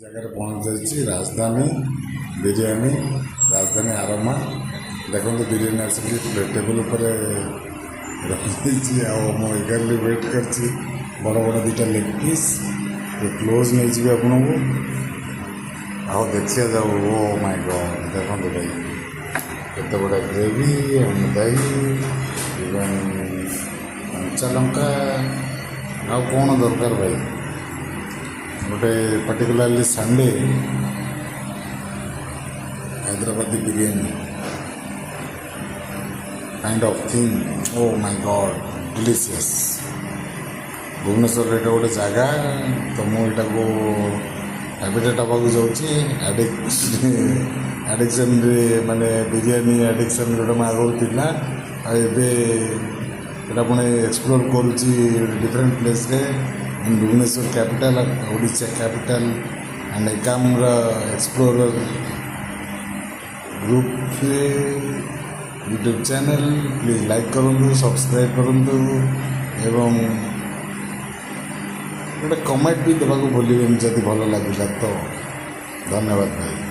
जगह पहुँच राजधानी बिरयानी राजधानी आरमा देखो तो बिरयानी आसिक टेबुल पर रखी आगारे वेट कर बड़ बड़ दुटा लेग पीस क्लोज नहीं जी आपन को आओ देखिए जाओ ओ माय गॉड देखो भाई केते बड़ा ग्रेवी दही इवन कंचा लंका आ कौन दरकार भाई गोटे particularly Sunday Hyderabadi biryani kind of thing oh my god delicious Bhubaneswar एटा गोटे जगह तो मुझे को हैबिटेट हवा जाऊँगी एडिक्शन माने बिरयानी एडिक्शन जोटा मैं आगुरी थी एटा पुणी एक्सप्लोर करुँची डिफरेंट प्लेस रे in Bhubaneswar capital Odisha capital and Ekamra explorer group YouTube channel please like करूँ सब्सक्राइब करूँ एवं गोटे कमेंट भी देवाक भूल जदि भल लगे तो धन्यवाद भाई।